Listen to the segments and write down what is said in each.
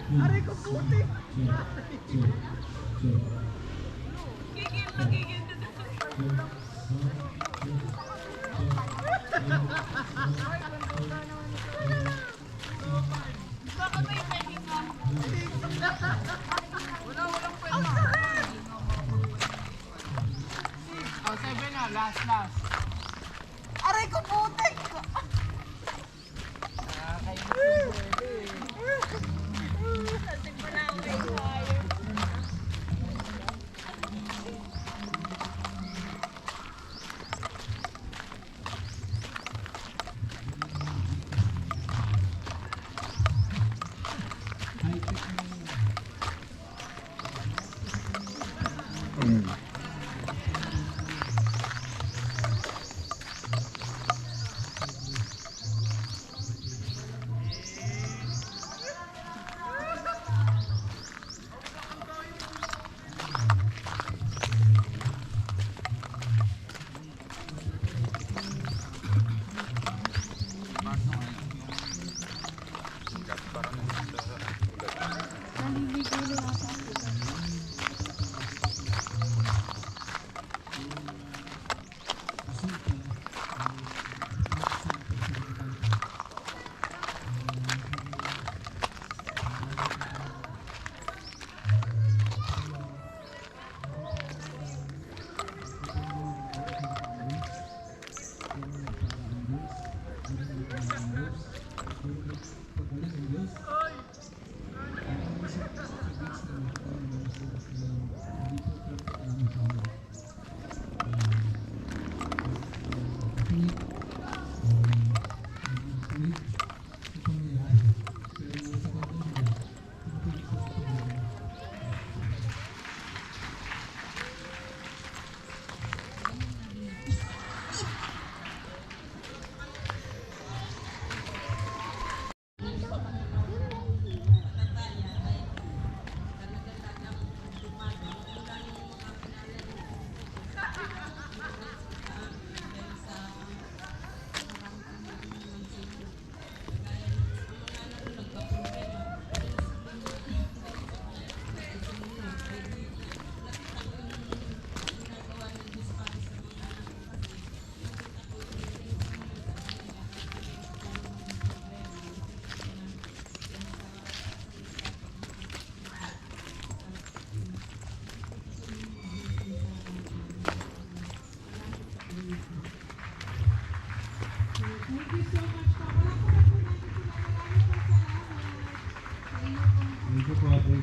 Aray ko puti. Gigil na gigil na. Baka may pwedeng ka. Walang pwedeng. Oh, 7 na. Last. Aray ko puti.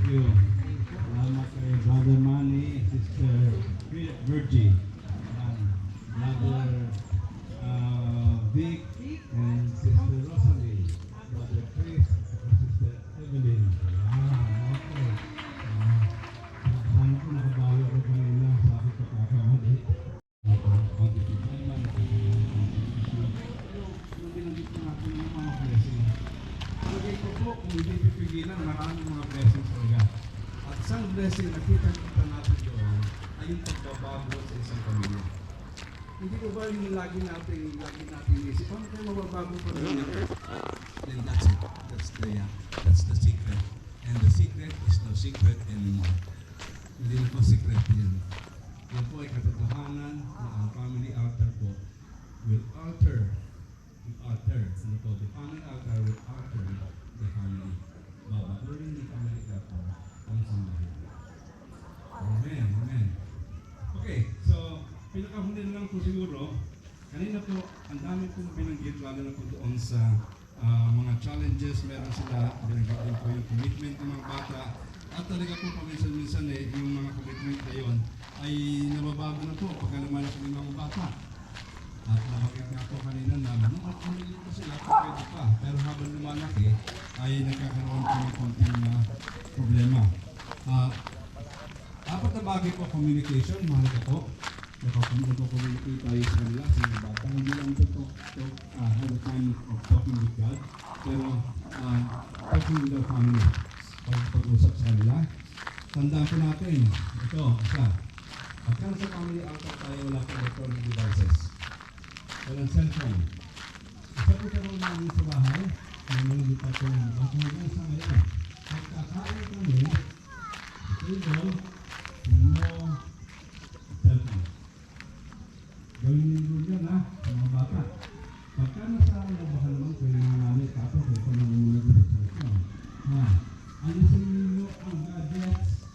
you. Salamat kay Brother Manny, Sister Virgie, Brother Vic, and Sister Rosalie, Brother Chris, Sister Evelyn. Okay. Sana po nakabawi ako kanina sa aking pagkakamali. Pag-ibigay man, pero binanggit na natin yung mga blessing. Lagay ko po, kung hindi pipigilan, maraming mga blessings talaga. At isang blessing na kita natin doon ay yung pagbabago sa isang pamilya. Hindi ko ba yung lagi natin isip, paano kayo mababago pa rin? Then that's it. That's the secret. And the secret is no secret anymore. Hindi na po secret yan. Yan po ay katotohanan na ang family altar po will alter. Ano po? The family altar will alter the family. Babaguhin ni family altar ang sambahin. Amen. Amen. Okay, so pinakahuli na lang po siguro, kanina po, ang dami pong binanggit, lalo na po doon sa mga challenges, meron sila, binanggit din po yung commitment ng mga bata, at talaga po paminsan-minsan yung mga commitment na yun ay nababago na po pagka lumalaki ng mga bata. At nabagay nga po kanina na nung maliit po sila, pwede pa, pero habang lumalaki ay nagkakaroon po ng konting problema. Apat na bagay po, communication, mahalaga po. Nagpo-communicate tayo sa kanila, sa mga bata. Hindi lang ito have a time of talking with God, pero talking with our family. Pag-usap sa kanila. Tandaan po natin, ito, isa. Pagka sa family altar tayo, wala po electronic devices. Walang cellphone. Isa po sa mga namin sa bahay, na malilipat po ng hanggang sa ngayon. Pagkakain kami, table, no cellphone. Gawin ninyo yan sa mga bata. Pagka nasa baka naman pwede mga nanay, tapos ay panamunod sa cellphone. Alisin ninyo ang gadgets.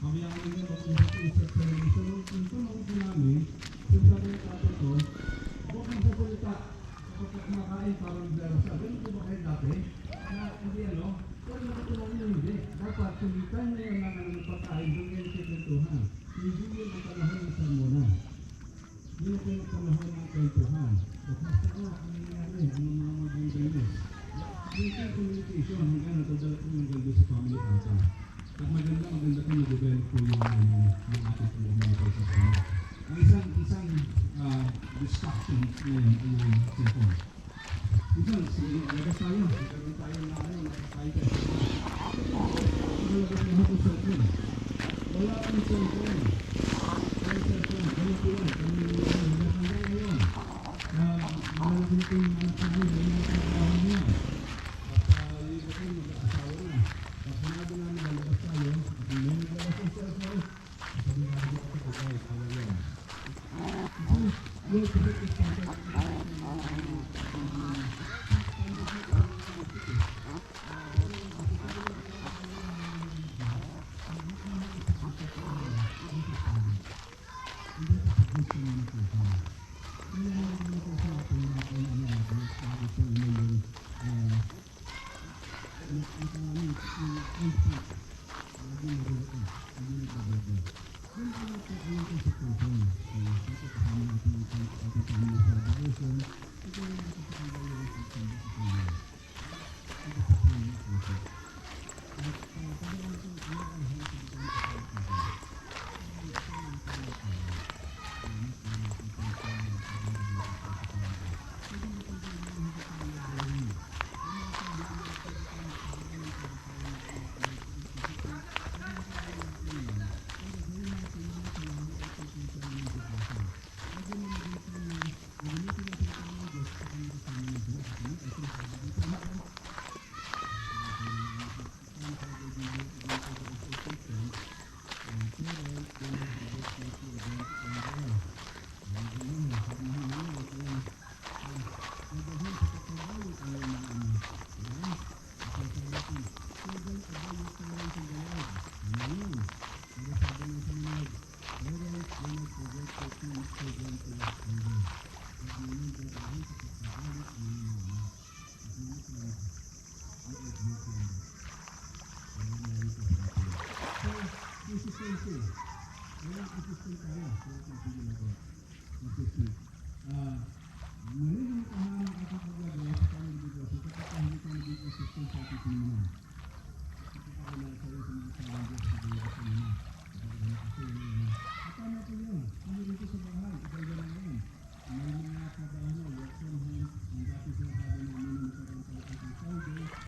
Mamaya ko ninyo mag-usap sa television. Kung ito namin, sabi ng tatay ko, huwag kang sasalita. Kapag kumakain, parang nagdarasal. Ganun po ba kayo dati? Na hindi pero nakatulong nyo hindi. Dapat, sumitan nyo yung mga pagkain, doon kayo kikintuhan. Hindi yun ang panahon ng salmona. Yun ang panahon ng kwentuhan. At basta ko, ang nangyari, ang mga magandang yung communication, hanggang natadala ko yung ganda sa family altar. At maganda ko nag-develop ko yung ating communication sa family. Ang isang distraction ngayon ay yung cellphone. Isang, labas tayo. Nagkaroon tayo na nakakain tayo. Nakalabas na ako sa cellphone. Wala akong cellphone. Walang cellphone. Kaya ko lang. Hanggang ngayon. Malalaking ko yung anak ko yun. Yung mga trabaho niya. At yung ako yung mag-aasawa na. Pag sinabi namin lalabas tayo, at may naglabas yung cellphone, sabi namin ako ito guys, kaya yan. Yung pagkakit sa consistency. Walang consistent tayo sa lahat ng ginagawa. Consistent. Magiging kahanan ang ating paglagay sa kanyang negosyo kapag hindi tayo maging consistent sa ating sinunan. Kapag wala tayo sa mga